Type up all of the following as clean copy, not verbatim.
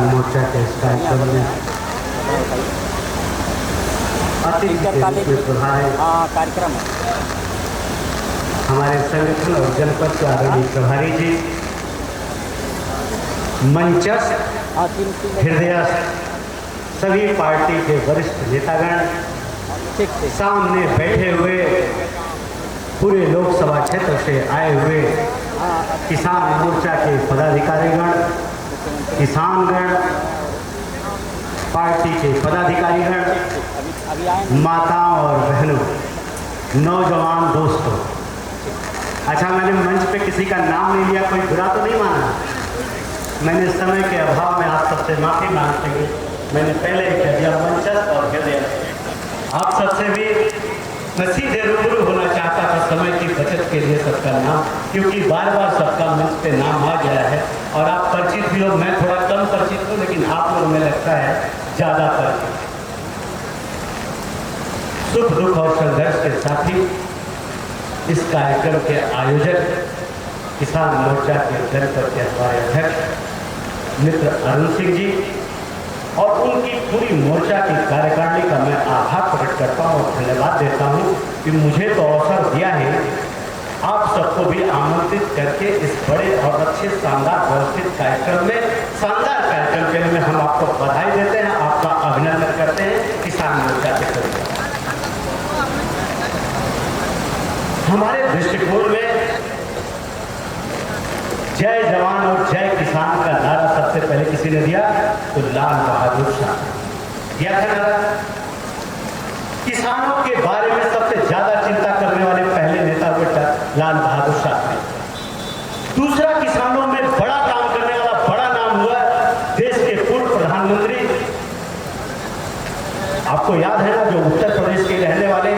मोर्चा के इस कार्यक्रम में अतिथि के रूप में प्रभारी कार्यक्रम हमारे संगठन और जनपद के आदरणीय प्रभारी जी, मंचस्थ हृदयस्थ सभी पार्टी के वरिष्ठ नेतागण, सामने बैठे हुए पूरे लोकसभा क्षेत्र से आए हुए किसान मोर्चा के पदाधिकारीगण, किसानगण, पार्टी के पदाधिकारीगण, माताओं और बहनों, नौजवान दोस्तों। अच्छा, मैंने मंच पे किसी का नाम नहीं लिया, कोई बुरा तो नहीं माना। मैंने समय के अभाव में आप सबसे माफ़ी मांगते हुए मैंने पहले ही कह दिया मंचस्थ और हृदय। आप सबसे भी मैं सीधे रूबरू होना चाहता था समय की बचत के लिए सबका नाम, क्योंकि बार बार सबका मंच पे नाम आ गया है और आप परिचित भी हो। मैं थोड़ा कम परिचित हूँ, लेकिन आप लोग में लगता है ज़्यादा परिचित। सुख दुख और संघर्ष के साथ ही इस कार्यक्रम के आयोजक किसान मोर्चा के जनपद के हमारे अध्यक्ष मित्र अरुण सिंह जी और उनकी पूरी मोर्चा की कार्यकारिणी का मैं आभार प्रकट करता हूँ और धन्यवाद देता हूँ कि मुझे तो अवसर दिया है आप सबको भी आमंत्रित करके इस बड़े और अच्छे शानदार व्यवस्थित कार्यक्रम में, शानदार कार्यक्रम के लिए हम आपको बधाई देते हैं, आपका अभिनंदन करते हैं किसान मोर्चा के तरफ। हमारे दृष्टिकोण में जय जवान और जय किसान का नारा सबसे पहले किसी ने दिया तो लाल बहादुर शास्त्री दिया था नारा। किसानों के बारे में सबसे ज्यादा चिंता करने वाले पहले नेता हुए लाल बहादुर शास्त्री। दूसरा, किसानों में बड़ा काम करने वाला बड़ा नाम हुआ देश के पूर्व प्रधानमंत्री, आपको याद है ना, जो उत्तर प्रदेश के रहने वाले,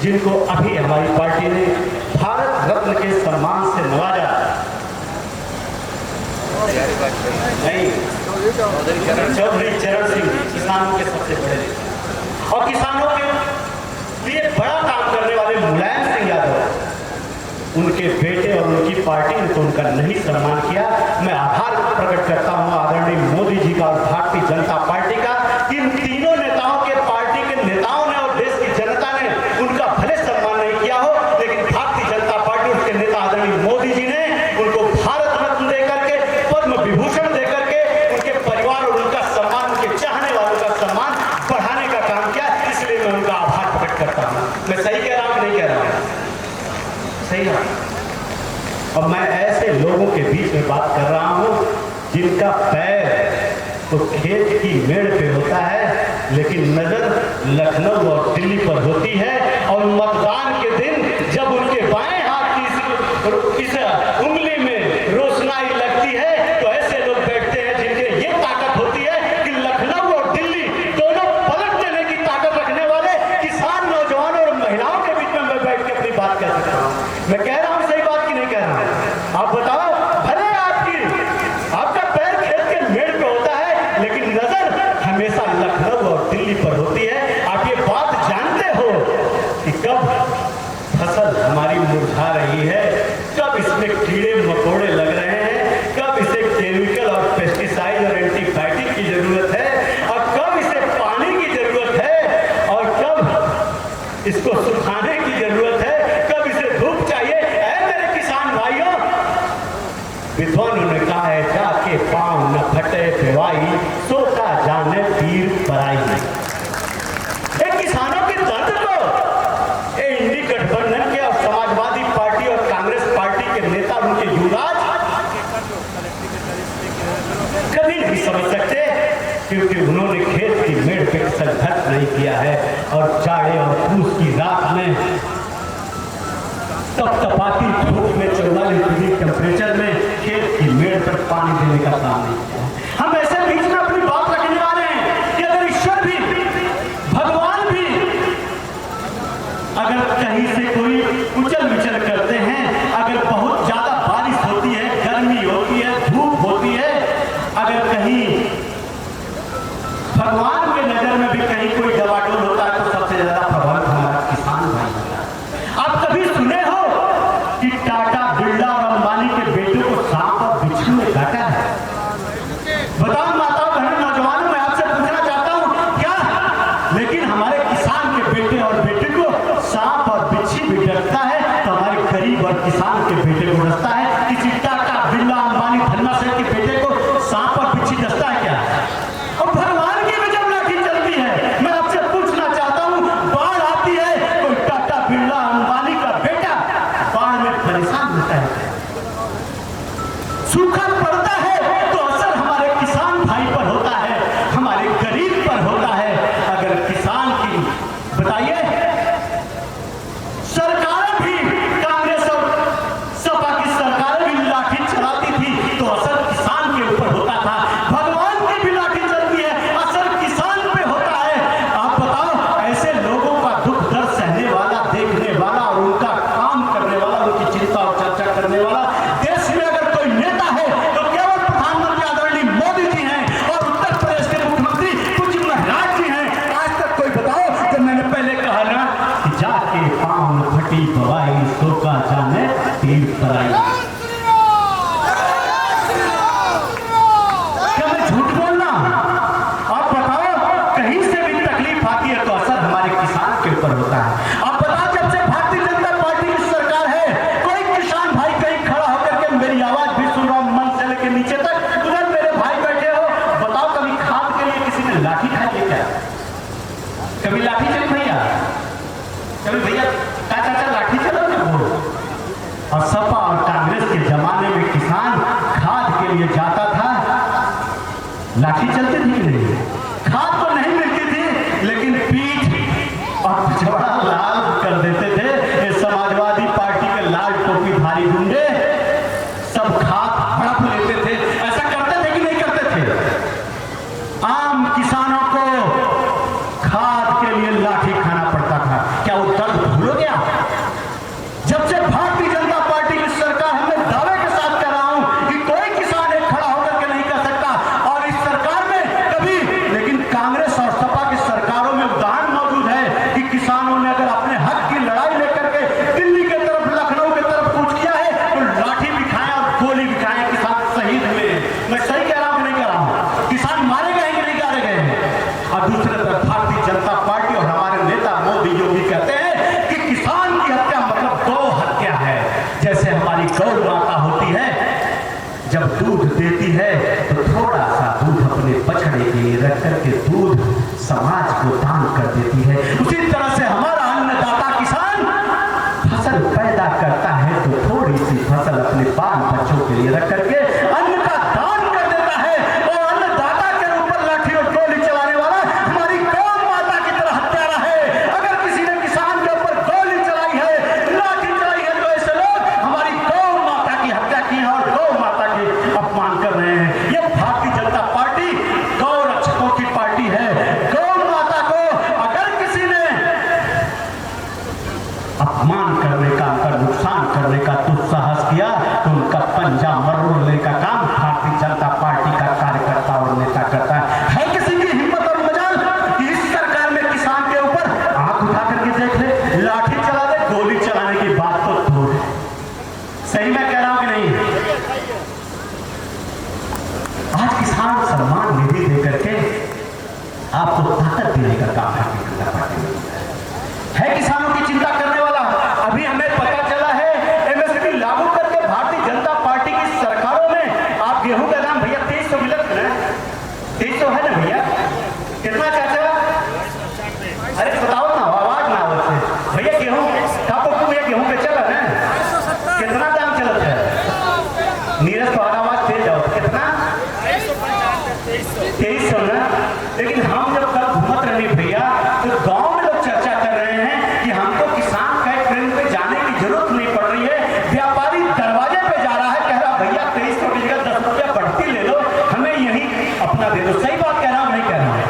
जिनको अभी हमारी पार्टी ने भारत रत्न के सम्मान से नवाजा। नहीं, चौधरी चरण सिंह किसानों के सबसे बड़े नेता और किसानों के लिए बड़ा काम करने वाले मुलायम सिंह यादव, उनके बेटे और उनकी पार्टी ने तो उनका नहीं सम्मान किया। मैं आभार प्रकट करता हूं आदरणीय मोदी जी का और भारतीय जनता पार्टी का, इन तीनों नेताओं के, पार्टी के नेताओं ने और देश की जनता ने उनका भले सम्मान नहीं किया हो, लेकिन भारतीय जनता पार्टी, उसके नेता आदरणीय मोदी जी ने उनको भारत रत्न देकर के, पद्म विभूषण देकर के, उनके परिवार और उनका सम्मान, उनके चाहने वालों का सम्मान बढ़ाने का काम किया। इसलिए मैं उनका आभार प्रकट करता हूँ। मैं सही कह रहा हूँ कि नहीं कह रहा हूँ? सही है। और मैं ऐसे लोगों के बीच में बात कर रहा हूँ जिनका पैर तो खेत की मेड़ पे होता है, लेकिन नजर लखनऊ और दिल्ली पर होती है। और मतदान के दिन जब उनके बाएं हाथ की इस उंगली में रोशनाई लगती है, तो ऐसे लोग बैठते हैं जिनके ये ताकत होती है कि लखनऊ और दिल्ली दोनों पलट देने की ताकत रखने वाले किसान, नौजवान और महिलाओं के बीच में मैं बैठ के अपनी बात कह सकता हूँ। मैं कह रहा हूँ सही बात की नहीं कह रहा हूँ? आप बताओ, भले आपका पैर खेत के मेड़ पे होता है, लेकिन नजर हमेशा लखनऊ और दिल्ली पर होती है। आप ये बात जानते हो कि कब फसल हमारी मुरझा रही है, कब इसमें कीड़े मकोड़े लग रहे हैं, कब इसे केमिकल और पेस्टिसाइड और एंटीबायोटिक की जरूरत है, और कब इसे पानी की जरूरत है, और कब इसको सुखाने की जरूरत है, कब इसे धूप चाहिए। ऐ मेरे किसान भाइयों, विद्वानों ने कहा है, जाके पांव न फटे पिवाई, सोता जाने पीर पराई। किसानों के दर्द को इंडी गठबंधन के और समाजवादी पार्टी और कांग्रेस पार्टी के नेता, उनके युवराज कभी नहीं समझ सकते, क्योंकि उन्होंने खेत की मेड़ पे संघर्ष नहीं किया है और जाड़े और पूस की रात में, तपतपाती धूप में, 44 डिग्री टेम्परेचर में खेत की मेड़ पर पानी देने का काम नहीं किया। हम ऐसे बीच में अपनी बात रखने वाले हैं कि अगर ईश्वर भी, भगवान भी अगर कहीं से कोई उछल विचल करते हैं, अगर बहुत ज्यादा बारिश होती है, गर्मी होती है, धूप होती है, अगर कहीं भगवान के नजर में भी कहीं कोई डवाडोल होता है, तो सबसे ज्यादा प्रभावित हमारा किसान भाई होता है। आप कभी सुने हो कि टाटा, बिरला और अंबानी के बेटों को सांप और बिच्छू ने काटा है? बताओ माताओं कभी लाठी चली भैया, कभी भैया का चाचा लाठी चलो ना वो। और सपा और कांग्रेस के जमाने में किसान खाद के लिए जाता था, लाठी चलती थी कि नहीं? खाद तो नहीं मिलती थी, लेकिन पीठ और पिछवाड़ा लाल कर देते थे ये समाजवादी पार्टी के लाल टोपी भारी गुंडे। सब खाद हड़प लेते थे। ऐसा करते थे कि नहीं करते थे? आम किसानों को खाद के लिए लाठी खाना पड़ता था। क्या वो दर्द भूल गया? जब से भारतीय जनता पार्टी की सरकार, हमें दावे के साथ कह रहा हूं कि कोई किसान एक खड़ा होकर के नहीं कह सकता, और इस सरकार में कभी, लेकिन कांग्रेस और सपा की सरकारों में उदाहरण मौजूद है कि किसानों ने अगर अपने हक की लड़ाई लेकर के दिल्ली के तरफ, लखनऊ की तरफ कूच किया है तो लाठी भी खाए और गोली भी खाए, किसान शहीद हुए हैं। मैं सही कह रहा हूं कि नहीं कह रहा हूं? किसान मारे गए कि नहीं मारे गए हैं? और दूसरी तरफ भारतीय जनता पार्टी और हमारे नेता मोदी योगी कहते हैं कि किसान की हत्या मतलब गौ हत्या है। जैसे हमारी गौ माता होती है, जब दूध देती है तो थोड़ा सा दूध अपने बछड़े के लिए रख करके दूध समाज को दान कर देती है। उसी तरह से हमारा अन्नदाता किसान फसल पैदा करता है तो थोड़ी सी फसल अपने बाल बच्चों के लिए रख करके अन्न का दान कर देता है। और अन्नदाता के ऊपर लाठी और गोली चलाने वाला हमारी गौ माता की तरह हत्यारा है। अगर किसी ने किसान के ऊपर गोली चलाई है, लाठी चलाई है, तो ऐसे लोग हमारी गौ माता की हत्या की है और गौ माता के अपमान कर रहे हैं। ये भारतीय जनता पार्टी गौ रक्षकों की पार्टी है। गौ माता को अगर किसी ने अपमान करने का, उनका नुकसान करने का दुस्साहस किया तो उनका पंजा मरोड़ने का काम भारतीय जनता पार्टी का कार्यकर्ता और नेता करता है। किसी की हिम्मत और मजाल कि इस सरकार में किसान के ऊपर आंख उठा करके देख ले, लाठी चला दे, गोली चलाने की बात तो दूर है। सही मैं कह रहा हूं कि नहीं? आज किसान सम्मान निधि देकर के आपको ताकत देने का काम भारतीय जनता पार्टी है। किसानों की चिंता करने वाला। अभी हमें पता चला है एमएसपी लागू करके भारतीय जनता पार्टी की सरकारों में आप गेहूं का दाम भैया 2300 मिलत है ना? 2300 है ना भैया? कितना चाचा? अरे बताओ ना, आवाज ना आवत भैया। गेहूं भैया गेहूं पे चला ना? कितना दाम चलत है? नीरज तो आवाज तेज जाओ। कितना? 2300 ना? लेकिन हम जब कल घूमत रहे भैया तो गांव में लोग चर्चा कर रहे हैं कि हमको किसान का ट्रेन पे जाने की जरूरत नहीं पड़ रही है। व्यापारी दरवाजे पे जा रहा है, कह रहा भैया 2300 की जगह 10 रुपया बढ़ती ले लो, हमें यही अपना दे दो। सही बात कह रहा हूं नहीं कह रहा हूं?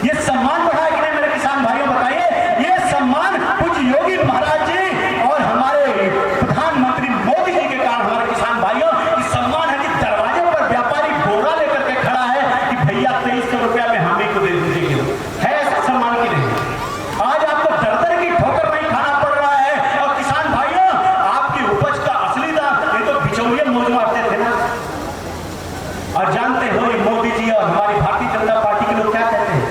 ये सम्मान बढ़ा है कि नहीं मेरे किसान भाइयों बताइए? ये सम्मान कुछ योगी महाराज जी और हमारे प्रधानमंत्री मोदी जी के कारण हमारे किसान भाइयों की सम्मान है कि दरवाजे पर व्यापारी बोरा लेकर के खड़ा है कि भैया 2300 रुपया में हम ही को दे दीजिए। है ऐसा सम्मान की नहीं? आज आपको दर की ठोकर नहीं खाना पड़ रहा है। और किसान भाइयों, आपकी उपज का असली दाम ये तो बिचौलिए मौज मारते थे ना। और जानते हो ये मोदी जी और हमारी भारतीय जनता पार्टी के लोग क्या कहते हैं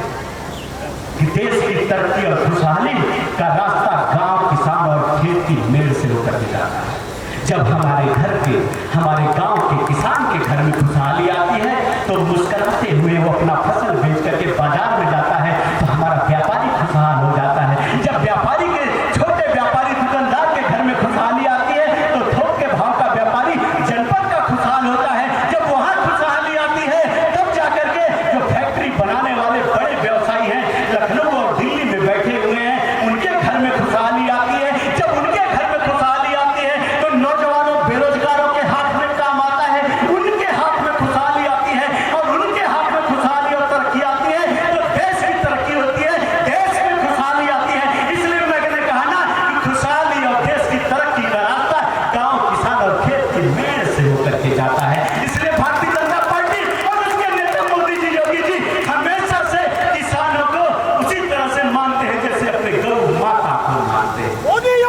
कि देश की तरक्की और खुशहाली का रास्ता गांव, किसान और खेत की मेल से होकर के जाता है। जब हमारे घर के, हमारे गांव के किसान के घर में खुशहाली आती है तो मुस्कुराते हुए वो अपना फसल बेच करके बाजार में जाता है तो हमारा व्यापारी खुशहाल हो जाता है। जब व्यापारी के, छोटे व्यापारी दुकानदार के घर में खुशहाली आती है तो थोक के भाव का व्यापारी जनपद का खुशहाल होता है। जब वहां खुशहाली आती है तब जाकर के जो फैक्ट्री बनाने वाले बड़े व्यवसायी हैं, लखनऊ और दिल्ली में बैठे हुए हैं, उनके घर में खुशहाली आती है। जब उनके घर में खुशहाली आती है तो नौजवानों, बेरोजगारों के हाथ में काम आता है, उनके हाथ में खुशहाली आती है। और उनके हाथ में खुशहाली और तरक्की आती है तो देश की तरक्की होती है, देश में खुशहाली आती है। इसलिए मैंने कहा ना कि खुशहाली और देश की तरक्की का रास्ता गांव, किसान और खेत की मेल से होकर के जाता है। इसलिए भारतीय जनता पार्टी और उसके नेता मोदी जी, योगी जी हमेशा से किसानों को उसी तरह से मानते हैं जैसे अपने गौ माता को मानते हैं।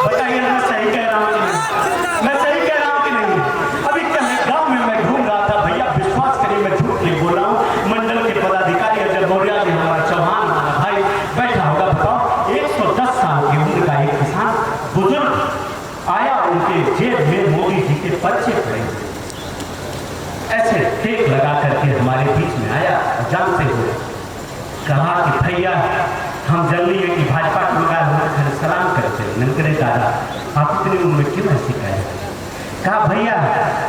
बताइए मैं सही कह रहा हूँ कि नहीं? मैं सही कह रहा हूँ कि नहीं? अभी कल गांव में मैं घूम रहा था भैया, विश्वास करिए मैं झूठ नहीं बोल रहा हूँ। मंडल के पदाधिकारी अजय मौर्य जी, हमारा चौहान वाला भाई बैठा होगा। बताओ 110 साल की उम्र का एक किसान बुजुर्ग आया, उनके जेब में मोदी जी के पर्चे पड़े, ऐसे टेक लगा करके हमारे बीच में आया। जानते हो, कहा कि भैया हम जल्दी है कि भाजपा के लोग सलाम करते नंकरे दादा आप इतनी उम्र में क्यों ऐसे कहे? कहा भैया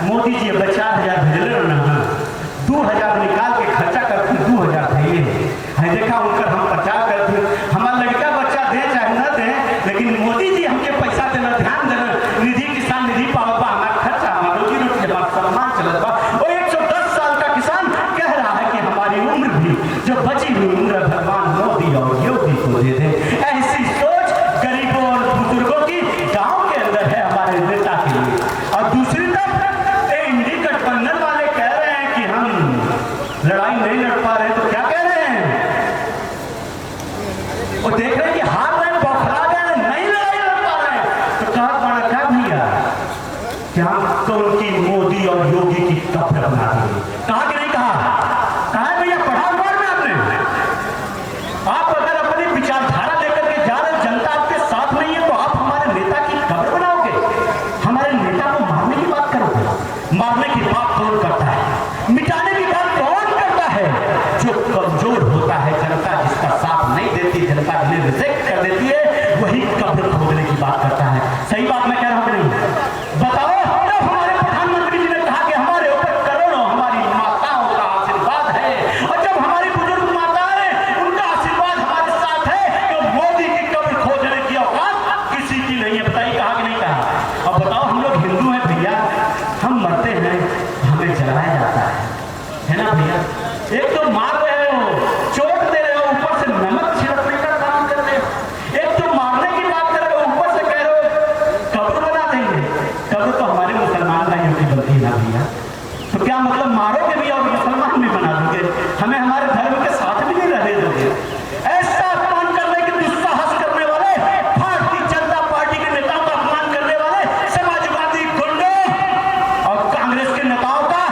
मोदी जी 4,000 भेजले ना 2,000 निकाल के खर्चा करते 2,000 भेजे है देखा उनका हम प्रचार करते हमारा लड़का बच्चा दे चाहे न दे लेकिन मोदी जी हमके पैसा देना ध्यान देना निधि किसान निधि पावबा हमारा खर्चा हमारा रोजी रोटी हमारा सम्मान चलत बा। और 110 साल का किसान कह रहा है कि हमारी उम्र भी जो बची हुई उम्र भगवान मोदी और योगी को दे दे। ऐसी सोच गरीबों और बुजुर्गों की गांव के अंदर है हमारे नेता के लिए। और दूसरी तरफ इंडी गठबंधन वाले कह रहे हैं कि हम लड़ाई नहीं लड़ पा रहे तो क्या कह रहे हैं और देख रहे हैं कि हार रहे बौखला गए नहीं लड़ाई लड़ पा रहे हैं तो कहा बड़ा क्या भैया क्या तो उनकी मोदी और योगी की कब्र बना दी। कहा कि नहीं कहा? कहा भैया पढ़ा अखबार में आपने? आप अगर अपनी विचारधारा लेकर के जा रहे जनता आपके साथ नहीं है तो आप हमारे नेता की कब्र बनाओगे? हमारे नेता को मारने की बात करोगे? मारने की बात कौन करता है? मिटाने की बात कौन करता है? जो कमजोर होता है जनता जिसका साथ नहीं देती जनता जिन्हें रिजेक्ट कर देती है वही कब्र खोदने की बात करता है। सही बात मैं कह रहा हूं कि नहीं? बताओ जब हमारे प्रधानमंत्री जी ने कहा कि हमारे ऊपर करोड़ों हमारी माताओं का आशीर्वाद है और जब हमारी बुजुर्ग माताएं उनका आशीर्वाद हमारे साथ है तो मोदी की कब्र खोदने की औकात किसी की नहीं है। बताइए कहा कि नहीं कहा? अब बताओ हम लोग हिंदू हैं भैया हम मरते हैं हमें जलाया जाता है ना भैया? एक तो मार रहे हो चोट दे रहे हो ऊपर से नमक छिड़कने का काम कर रहे हो एक तो मारने की बात कर रहे हो ऊपर से कह रहे हो कब्र बना देंगे। कब्र तो हमारे मुसलमान भाइयों की गलती ना भैया तो क्या मतलब मारोगे भी और मुसलमान भी बना दोगे हमें हमारे धर्म के साथ भी नहीं रहने दोगे? ऐसा अपमान करने के दुस्साहस करने वाले भारतीय जनता पार्टी के नेताओं का अपमान करने वाले समाजवादी गुंडों और कांग्रेस के नेताओं का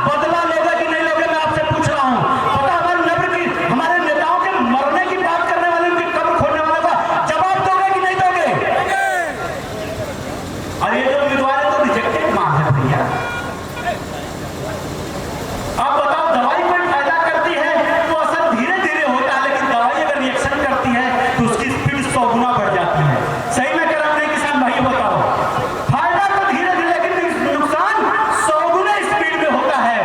बदला लोगे कि नहीं लोगे? मैं आपसे पूछ रहा हूं। पता हमारे नब्र की हमारे नेताओं के मरने की बात करने वाले उनकी कब्र खोदने वाले का जवाब दोगे कि नहीं दोगे? और ये जो उम्मीदवार है तो रिजेक्टेड मां है भैया। आप बताओ दवाई कोई फायदा करती है तो असर धीरे धीरे होता है लेकिन दवाई अगर रिएक्शन करती है तो उसकी स्पीड 100 गुना बढ़ जाती है। सही में कह रहा हूं किसान भाई बताओ फायदा तो धीरे धीरे लेकिन नुकसान 100 गुना स्पीड में होता है।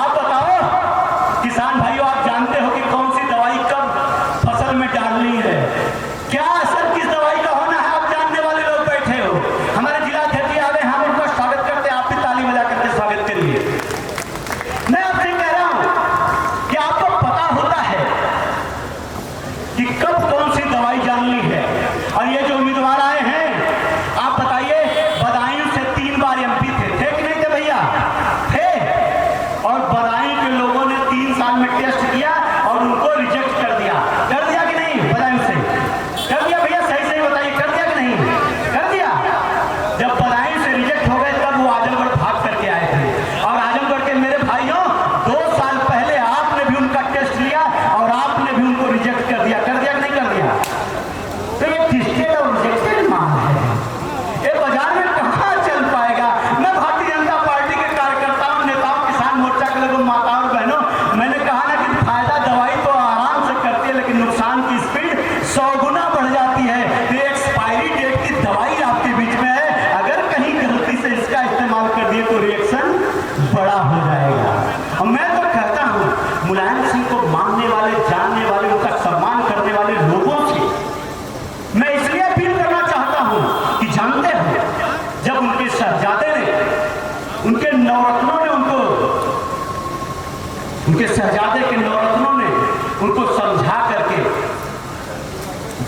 आप बताओ किसान भाइयों आप जानते हो कि कौन सी दवाई कब फसल में डालनी है? क्या असर किस दवाई का होना है आप जानने वाले लोग बैठे हो। हमारे जिला अध्यक्ष आ गए हम उनका स्वागत करते हैं आप भी ताली बजा करके स्वागत करिए। मैं आपसे कह रहा हूं कि आपको पता होता है कि कब कौन सी दवाई डालनी है। और ये जो उम्मीदवार आए हैं आप बताइए बदायूं से 3 बार एमपी थे कि नहीं थे भैया? थे। और बदायूं के लोगों ने 3 साल में टेस्ट किया और उनको रिजेक्ट कर दिया कि नहीं? बदायूं से कर दिया भैया सही सही बताइए कर दिया कि नहीं? कर दिया। जब बदायूं से रिजेक्ट हो गए तब वो आजमगढ़ भाग करके आए थे और आजमगढ़ के मेरे भाइयों 2 साल पहले आपने भी उनका टेस्ट लिया और आपने भी उनको रिजेक्ट कर दिया कि नहीं कर दिया? तो ये टेस्टेड और रिजेक्टेड मांग है ये बाजार में कहां चल पाएगा? मैं भारतीय जनता पार्टी के कार्यकर्ताओं नेताओं किसान मोर्चा के लोगों माताओं और बहनों मैंने कहा ना कि फायदा दवाई तो आराम से करती है लेकिन नुकसान की स्पीड 100 गुना बढ़ जाती है। तो एक्सपायरी डेट की दवाई आपके बीच में है अगर कहीं गलती से इसका इस्तेमाल कर दिए तो रिएक्शन बड़ा हो जाएगा। और मैं तो कहता हूं मुलायम सिंह को मानने वाले जानने वाले उनका सम्मान करने वाले लोगों से मैं इसलिए अपील करना चाहता हूं कि जानते हो जब उनके शहजादे ने उनके नवरत्नों ने उनके शहजादे के नवरत्नों ने उनको समझा करके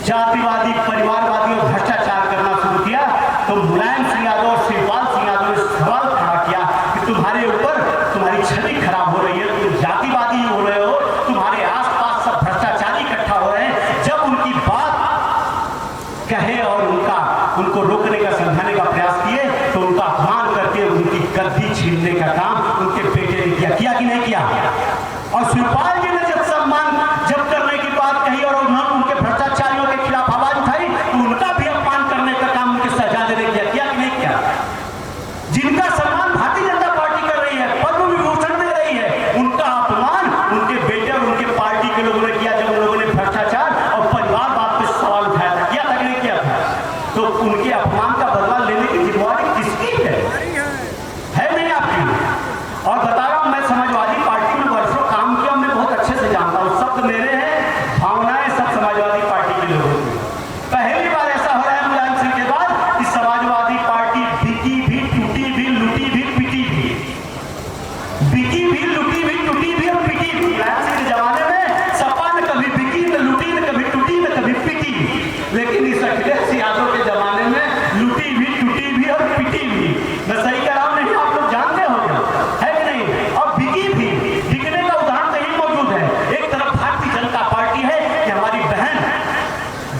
जातिवादी परिवारवादी और भ्रष्टाचार करना शुरू किया तो मुलायम सिंह यादव और शिवपाल सिंह यादव ने सवाल खड़ा किया कि तुम्हारे ऊपर तुम्हारी छवि खराब हो रही है तुम जातिवादी हो रहे हो तुम्हारे आसपास सब भ्रष्टाचारी इकट्ठा हो रहे हैं। जब उनकी बात कहे और उनको रोकने का समझाने का प्रयास किए तो उनका अपमान करके उनकी गद्दी छीनने का काम उनके बेटे ने किया कि नहीं किया? और शिवपाल जी ने जब करने की बात कही और उन्होंने उनके भ्रष्टाचारियों के खिलाफ आवाज उठाई तो उनका भी अपमान करने का काम उनके शहजादे ने किया कि नहीं किया? जिनका सम्मान भारतीय जनता पार्टी कर रही है पद्म विभूषण दे रही है उनका अपमान उनके बेटे और उनके पार्टी के लोगों ने किया जब उन लोगों ने भ्रष्टाचार और परिवार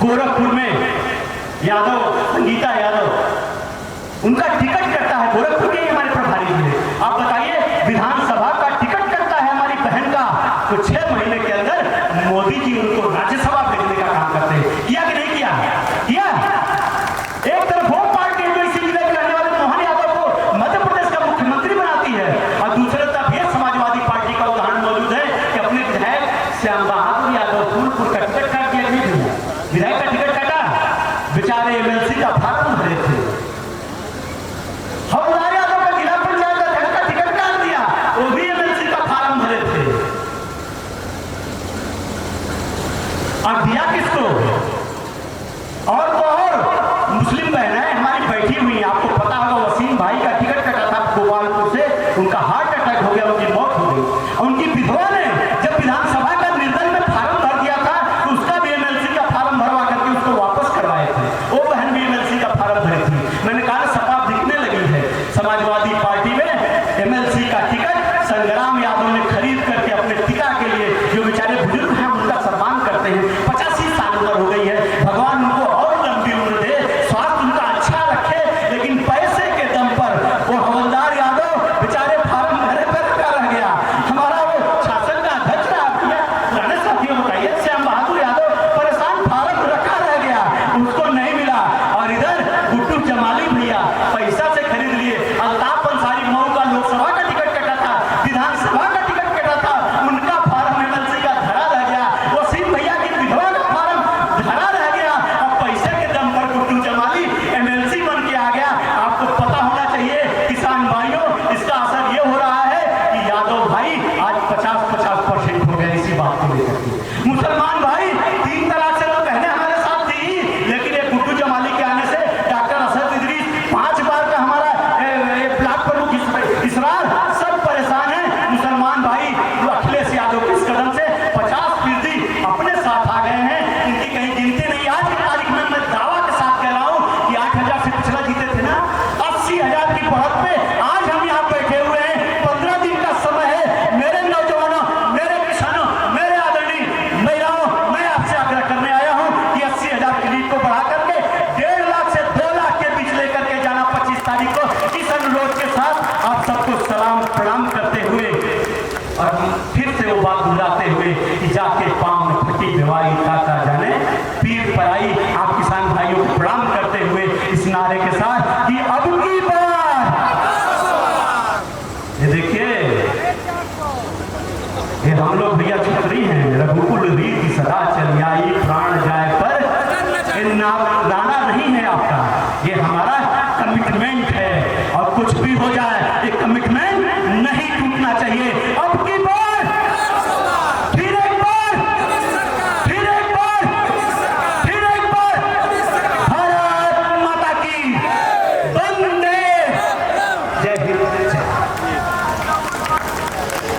गोरखपुर में यादव, संगीता यादव, उनका टिकट कटता है। गोरखपुर के हमारे प्रभारी जी हैं। आप बताइए, विधानसभा का टिकट कटता है हमारी बहन का, तो 6 महीने के अंदर मोदी जी उनको राज्यसभा भेजने का काम करते हैं। किया कि नहीं किया? किया। एक तरफ वो पार्टी जो इसी जिले के रहने वाले मोहन यादव को मध्य प्रदेश का मुख्यमंत्री बनाती है, और दूसरे तरफ ये समाजवादी पार्टी का उदाहरण मौजूद है कि अपने विधायक श्याम बहादुर यादव फूलपुर का टिकट काट दिया। विधायक का टिकट काटा, बेचारे एमएलसी का फार्म भरे थे। हवलदार यादव का जिला पंचायत अध्यक्ष का टिकट काट दिया, वो भी एमएलसी का फार्म भरे थे। और दिया किसको? और तो और मुस्लिम बहनें हमारी बैठी हुई हैं। आपको पता होगा, वसीम भाई का टिकट कटा था गोपालपुर से, उनका हार्ट अटैक हो गया, उनकी मौत हो गई। और उनकी विधवा ने जब विधानसभा का निर्दल में फार्म भर दिया था, तो उसका भी एमएलसी का फार्म भरवा करके उसको वापस करवाए थे। वो बहन भी एमएलसी का फार्म भरी थी। मैंने कहा सपा दिखने लगी है। समाजवादी पार्टी में एमएलसी का टिकट संग्राम यादव ने खरीद करके अपने पिता के लिए, जो बेचारे बुजुर्ग हैं उनका सम्मान करते हैं, 85 साल उम्र हो गई है, भगवान उनको और लंबी उम्र दे, स्वास्थ्य उनका अच्छा रखे, लेकिन पैसे के दम पर वो हवलदार यादव बेचारे फार्म भरे पर रह गया। हमारा वो शासन का अध्यक्ष पुराने साथियों बताइए, श्याम बहादुर यादव परेशान, फार्म रखा रह गया, उसको नहीं मिला। और इधर गुड्डू जमाली भैया पैसा से खरीद लिए। अल्ताफ अंसारी मऊ का लोकसभा का टिकट कटा था, विधानसभा का टिकट कटा था, उनका फार्म एमएलसी का धरा रह गया। वसीम भैया की विधवा का फार्म धरा रह गया, और पैसे के दम पर गुड्डू जमाली एमएलसी बन के आ गया। आपको पता होना चाहिए किसान भाइयों, इसका असर ये हो रहा है कि यादव भाई आज 50% हो गए इसी बात को लेकर के। मुसलमान भाई 3 तलाक से तो बहनें हमारे साथ थी, लेकिन एक गुड्डू जमाली के आने से डॉक्टर असद इदरीस 5 बार का हमारा ब्लॉक प्रमुख इसरार, सब परेशान है। मुसलमान भाई अखिलेश यादव के इस कदम से 50% अपने साथ आ गए हैं, इनकी कहीं गिनती नहीं। आज की तारीख में मैं दावा के साथ कह रहा हूं कि 8,000 से पिछला जीते थे ना, 80,000 की बढ़त पे आज हम यहाँ बैठे हुए हैं। 15 दिन का समय है। मेरे नौजवानों, मेरे किसानों, मेरे आदरणीय महिलाओं, मैं आपसे आग्रह करने आया हूं कि 80,000 की लीड को बढ़ा करके 1.5 लाख से 2 लाख के बीच लेकर के जाना 25 तारीख को। इस अनुरोध के साथ आप सबको सलाम प्रणाम करते हुए, और फिर से वो बात बुलाते हुए कि जाके पाँव में फटी बीमारी काटा जाने पीर पर आई। आप किसान भाइयों को प्रणाम करते हुए इस नारे के साथ कि अब की बार, ये देखिए, ये हम लोग भैया छतरी हैं, रघुकुल रीति सदा चली आई, प्राण जाए पर नारा नहीं है आपका, ये हमारा कमिटमेंट है। और कुछ भी हो जाए